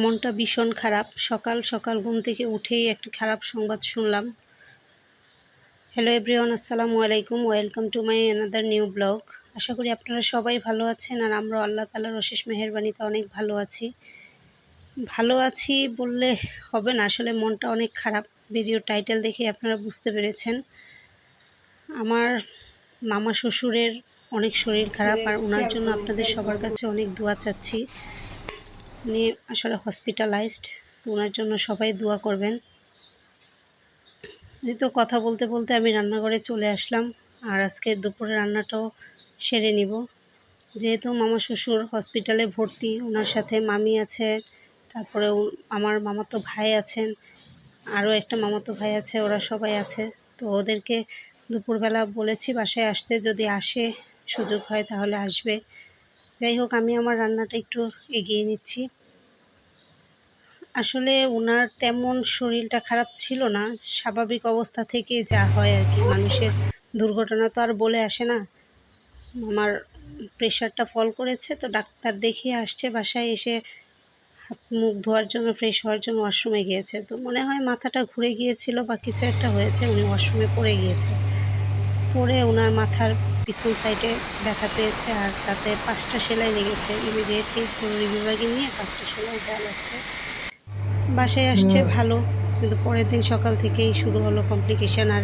মনটা ভীষণ খারাপ। সকাল সকাল ঘুম থেকে উঠেই একটি খারাপ সংবাদ শুনলাম। হ্যালো এভরিওয়ান, আসসালামু আলাইকুম। Welcome to my another new blog. আশা করি আপনারা সবাই ভালো আছেন, আর আমরা আল্লাহ তাআলার অশেষ মেহেরবানিতে অনেক ভালো আছি। ভালো আছি বললে হবে না, আসলে মনটা অনেক খারাপ। ভিডিও টাইটেল দেখে আপনারা বুঝতে পেরেছেন। আমার মামা শ্বশুরের অনেক শরীর খারাপ, আর ওনার জন্য আপনাদের সবার কাছে অনেক দোয়া চাচ্ছি। উনি আসলে হসপিটালাইজড, তো ওনার জন্য সবাই দোয়া করবেন। এই তো কথা বলতে বলতে আমি রান্নাঘরে চলে আসলাম, আর আজকে দুপুরে রান্নাটাও সেরে নিব। যেহেতু মামা শ্বশুর হসপিটালে ভর্তি, ওনার সাথে মামি আছে, তারপরে আমার মামাতো ভাই আছেন, আরও একটা মামাতো ভাই আছে, ওরা সবাই আছে। তো ওদেরকে দুপুরবেলা বলেছি বাসায় আসতে, যদি আসে সুযোগ হয় তাহলে আসবে। যাই হোক, আমি আমার রান্নাটা একটু এগিয়ে নিচ্ছি। আসলে ওনার তেমন শরীরটা খারাপ ছিল না, স্বাভাবিক অবস্থা থেকে যা হয় আর কি। মানুষের দুর্ঘটনা তো আর বলে আসে না। আমার প্রেশারটা ফল করেছে, তো ডাক্তার দেখিয়ে আসছে। বাসায় এসে হাত মুখ ধোয়ার জন্য, ফ্রেশ হওয়ার জন্য ওয়াশরুমে গিয়েছে। তো মনে হয় মাথাটা ঘুরে গিয়েছিল বা কিছু একটা হয়েছে, উনি ওয়াশরুমে পড়ে গিয়েছে। পড়ে ওনার মাথার পিছন সাইডে ব্যথা পেয়েছে, আর তাতে 5টা সেলাই লেগেছে। ইমিডিয়েটলি জরুরি বিভাগে নিয়ে 5টা সেলাই দেওয়া লাগছে। বাসায় আসছে ভালো, কিন্তু পরের দিন সকাল থেকেই শুরু হলো কমপ্লিকেশান। আর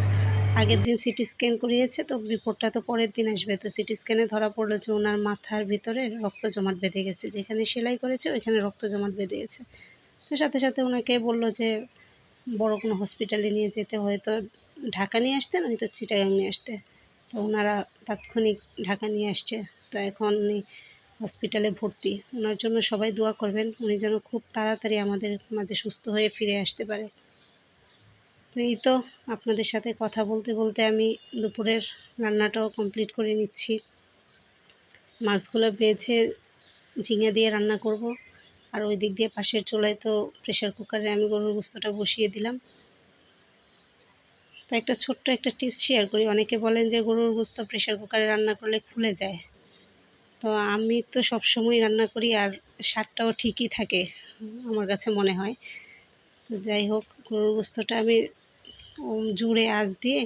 আগের দিন সিটি স্ক্যান করিয়েছে, তো রিপোর্টটা তো পরের দিন আসবে। তো সিটি স্ক্যানে ধরা পড়লো যে ওনার মাথার ভিতরে রক্ত জমাট বেঁধে গেছে, যেখানে সেলাই করেছে ওইখানে রক্ত জমাট বেঁধে গেছে। তো সাথে সাথে ওনাকে বললো যে বড় কোনো হসপিটালে নিয়ে যেতে, হয়তো ঢাকা নিয়ে আসতে, নয়তো চিটাগাং নিয়ে আসতে। তো ওনারা তাৎক্ষণিক ঢাকা নিয়ে আসছে। তো এখন উনি হসপিটালে ভর্তি। ওনার জন্য সবাই দোয়া করবেন, উনি যেন খুব তাড়াতাড়ি আমাদের মাঝে সুস্থ হয়ে ফিরে আসতে পারে। তো এই তো আপনাদের সাথে কথা বলতে বলতে আমি দুপুরের রান্নাটাও কমপ্লিট করে নিচ্ছি। মাছগুলো বেছে ঝিঙে দিয়ে রান্না করব, আর ওই দিক দিয়ে পাশের চুলায় তো প্রেশার কুকারে আমি গরুর গোশতটা বসিয়ে দিলাম। তো একটা ছোট্ট একটা টিপস শেয়ার করি। অনেকে বলেন যে গরুর গোশত প্রেশার কুকারে রান্না করলে খুলে যায়। তো আমি তো সবসময় রান্না করি, আর স্বাদটাও ঠিকই থাকে আমার কাছে মনে হয়। তো যাই হোক, গরুর গোশতটা আমি জুড়ে আঁচ দিয়ে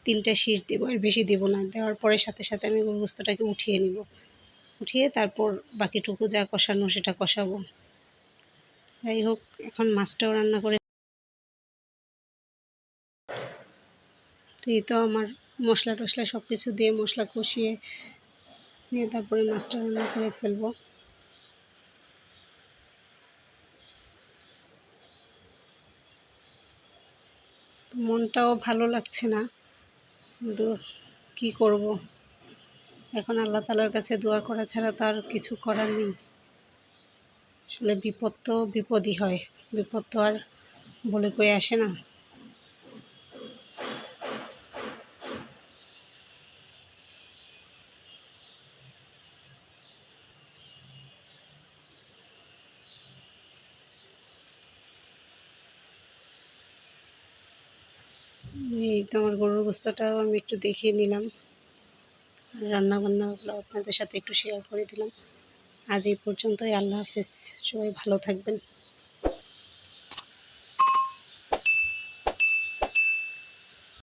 3টা শীষ দেবো, আর বেশি দেবো না। দেওয়ার পরে সাথে সাথে আমি গরুর গোশতটাকে উঠিয়ে নিব। উঠিয়ে তারপর বাকিটুকু যা কষানো সেটা কষাবো। যাই হোক, এখন মাছটাও রান্না করে। তো এই তো আমার মশলা টশলা সব কিছু দিয়ে মশলা কষিয়ে নিয়ে তারপরে মাছটা রান্না করে ফেলবো। তো মনটাও ভালো লাগছে না, কিন্তু কী করব, এখন আল্লাহ তাআলার কাছে দোয়া করা ছাড়া তো আর কিছু করার নেই। আসলে বিপদ তো বিপদই হয়, বিপদ তো আর বলে কয়ে আসে না। এই তো আমার গরুর গোশতটাও আমি একটু দেখিয়ে নিলাম, রান্না বান্নাগুলো আপনাদের সাথে একটু শেয়ার করে দিলাম। আজ এই পর্যন্তই। আল্লাহ হাফেজ, সবাই ভালো থাকবেন।